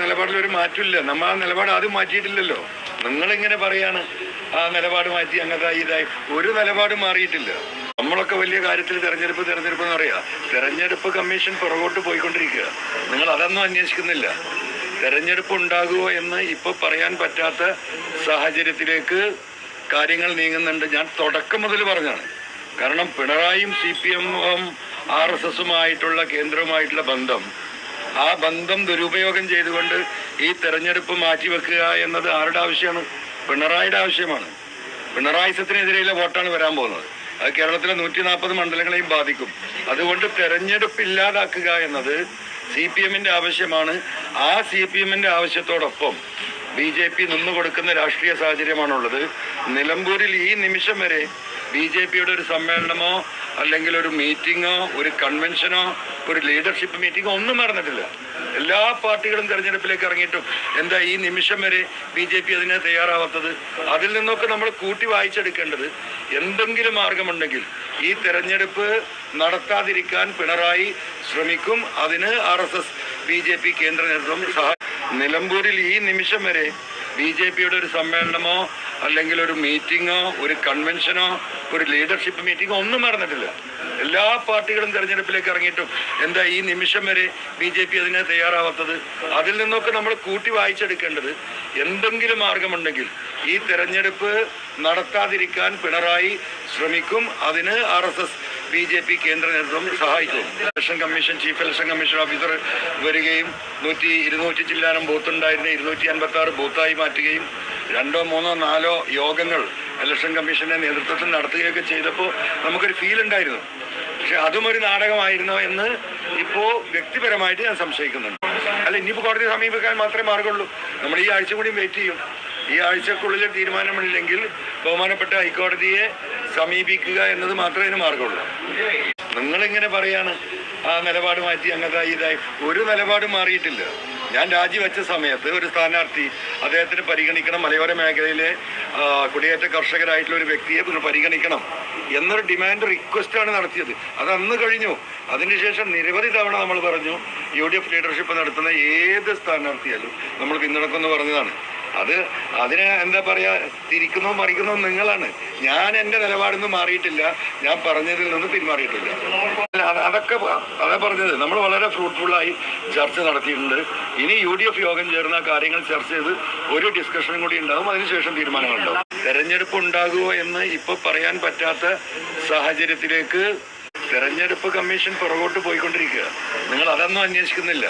നിലപാടിലൊരു മാറ്റമില്ല. നമ്മൾ ആ നിലപാട് ആദ്യം മാറ്റിയിട്ടില്ലല്ലോ. നിങ്ങളിങ്ങനെ പറയാണ് ആ നിലപാട് മാറ്റി അങ്ങനത്തെ ഇതായി. ഒരു നിലപാട് മാറിയിട്ടില്ല. നമ്മളൊക്കെ വലിയ കാര്യത്തിൽ തെരഞ്ഞെടുപ്പ് എന്ന് പറയാം. തെരഞ്ഞെടുപ്പ് കമ്മീഷൻ പുറകോട്ട് പോയിക്കൊണ്ടിരിക്കുക. നിങ്ങൾ അതൊന്നും അന്വേഷിക്കുന്നില്ല. തെരഞ്ഞെടുപ്പ് ഉണ്ടാകുമോ എന്ന് ഇപ്പോൾ പറയാൻ പറ്റാത്ത സാഹചര്യത്തിലേക്ക് കാര്യങ്ങൾ നീങ്ങുന്നുണ്ട്. ഞാൻ തുടക്കം മുതൽ പറഞ്ഞാണ്. കാരണം പിണറായിയും CPM-ഉം RSS-ഉമായിട്ടുള്ള കേന്ദ്രവുമായിട്ടുള്ള ബന്ധം, ആ ബന്ധം ദുരുപയോഗം ചെയ്തുകൊണ്ട് ഈ തെരഞ്ഞെടുപ്പ് മാറ്റിവെക്കുക എന്നത് ആരുടെ ആവശ്യമാണ്? പിണറായിയുടെ ആവശ്യമാണ്. പിണറായിസത്തിനെതിരെയുള്ള വോട്ടാണ് വരാൻ പോകുന്നത്. അത് കേരളത്തിലെ 140 മണ്ഡലങ്ങളെയും ബാധിക്കും. അതുകൊണ്ട് തെരഞ്ഞെടുപ്പ് ഇല്ലാതാക്കുക എന്നത് CPM-ന്റെ ആവശ്യമാണ്. ആ CPM-ന്റെ ആവശ്യത്തോടൊപ്പം BJP നിന്നുകൊടുക്കുന്ന രാഷ്ട്രീയ സാഹചര്യമാണുള്ളത്. നിലമ്പൂരിൽ ഈ നിമിഷം വരെ BJP-യുടെ ഒരു സമ്മേളനമോ അല്ലെങ്കിൽ ഒരു മീറ്റിങ്ങോ ഒരു കൺവെൻഷനോ ഒരു ലീഡർഷിപ്പ് മീറ്റിങ്ങോ ഒന്നും നടന്നിട്ടില്ല. എല്ലാ പാർട്ടികളും തെരഞ്ഞെടുപ്പിലേക്ക് ഇറങ്ങിയിട്ടും എന്താ ഈ നിമിഷം വരെ BJP അതിന് തയ്യാറാവാത്തത്? അതിൽ നിന്നൊക്കെ നമ്മൾ കൂട്ടി വായിച്ചെടുക്കേണ്ടത്, എന്തെങ്കിലും മാർഗമുണ്ടെങ്കിൽ ഈ തെരഞ്ഞെടുപ്പ് നടത്താതിരിക്കാൻ പിണറായി ശ്രമിക്കും. അതിന് RSS BJP കേന്ദ്ര നേതൃത്വം നിലമ്പൂരിൽ ഈ നിമിഷം വരെ BJP-യുടെ ഒരു സമ്മേളനമോ അല്ലെങ്കിൽ ഒരു മീറ്റിങ്ങോ ഒരു കൺവെൻഷനോ ഒരു ലീഡർഷിപ്പ് മീറ്റിങ്ങോ ഒന്നും നടന്നിട്ടില്ല. എല്ലാ പാർട്ടികളും തെരഞ്ഞെടുപ്പിലേക്ക് ഇറങ്ങിയിട്ടും എന്താ ഈ നിമിഷം വരെ BJP അതിന് തയ്യാറാവാത്തത്? അതിൽ നിന്നൊക്കെ നമ്മൾ കൂട്ടി വായിച്ചെടുക്കേണ്ടത്, എന്തെങ്കിലും മാർഗമുണ്ടെങ്കിൽ ഈ തെരഞ്ഞെടുപ്പ് നടത്താതിരിക്കാൻ പിണറായി ശ്രമിക്കും. അതിന് RSS BJP കേന്ദ്ര നേതൃത്വം സഹായിക്കും. Election commission chief election commission officer വരികയും 200 ചില്ലാനം ബൂത്തുണ്ടായിരുന്ന 256 ബൂത്തായി മാറ്റുകയും 2, 3, 4 യോഗങ്ങൾ ഇലക്ഷൻ കമ്മീഷന്റെ നേതൃത്വത്തിൽ നടത്തുകയൊക്കെ ചെയ്തപ്പോൾ നമുക്കൊരു ഫീൽ ഉണ്ടായിരുന്നു. പക്ഷെ അതും ഒരു നാടകമായിരുന്നോ എന്ന് ഇപ്പോൾ വ്യക്തിപരമായിട്ട് ഞാൻ സംശയിക്കുന്നുണ്ട്. അല്ല, ഇനിയിപ്പോൾ കോടതിയെ സമീപിക്കാൻ മാത്രമേ മാർഗമുള്ളൂ. നമ്മൾ ഈ ആഴ്ച കൂടി വെയിറ്റ് ചെയ്യും. ഈ ആഴ്ചക്കുള്ളിൽ തീരുമാനമില്ലെങ്കിൽ ബഹുമാനപ്പെട്ട ഹൈക്കോടതിയെ സമീപിക്കുക എന്നത് മാത്രമേ അതിന് മാർഗമുള്ളൂ. നിങ്ങളിങ്ങനെ പറയാണ് ആ നിലപാട് മാറ്റി അങ്ങനത്തെ ഇതായി. ഒരു നിലപാട് മാറിയിട്ടില്ല. ഞാൻ രാജിവെച്ച സമയത്ത് ഒരു സ്ഥാനാർത്ഥി അദ്ദേഹത്തിന് പരിഗണിക്കണം, മലയോര മേഖലയിലെ കുടിയേറ്റ കർഷകരായിട്ടുള്ള ഒരു വ്യക്തിയെ പരിഗണിക്കണം എന്നൊരു ഡിമാൻഡ് റിക്വസ്റ്റാണ് നടത്തിയത്. അത് അന്ന് കഴിഞ്ഞു. അതിനുശേഷം നിരവധി തവണ നമ്മൾ പറഞ്ഞു UDF ലീഡർഷിപ്പ് നടത്തുന്ന ഏത് സ്ഥാനാർത്ഥിയാലും നമ്മൾ പിന്തുണക്കുമെന്ന് പറഞ്ഞതാണ്. അതിന് എന്താ പറയാ, തിരിക്കുന്നോ മറിക്കുന്നോ നിങ്ങളാണ്. ഞാൻ എൻ്റെ നിലപാടൊന്നും മാറിയിട്ടില്ല. ഞാൻ പറഞ്ഞതിൽ നിന്ന് പിന്മാറിയിട്ടില്ല. അതാ പറഞ്ഞത്. നമ്മൾ വളരെ ഫ്രൂട്ട്ഫുള്ളായി ചർച്ച നടത്തിയിട്ടുണ്ട്. ഇനി UDF യോഗം ചേർന്ന കാര്യങ്ങൾ ചർച്ച ചെയ്ത് ഒരു ഡിസ്കഷനും കൂടി ഉണ്ടാകും. അതിനുശേഷം തീരുമാനങ്ങളുണ്ടാവും. തെരഞ്ഞെടുപ്പ് ഉണ്ടാകുമോ എന്ന് ഇപ്പോൾ പറയാൻ പറ്റാത്ത സാഹചര്യത്തിലേക്ക് തെരഞ്ഞെടുപ്പ് കമ്മീഷൻ പുറകോട്ട് പോയിക്കൊണ്ടിരിക്കുക. നിങ്ങൾ അതൊന്നും അന്വേഷിക്കുന്നില്ല.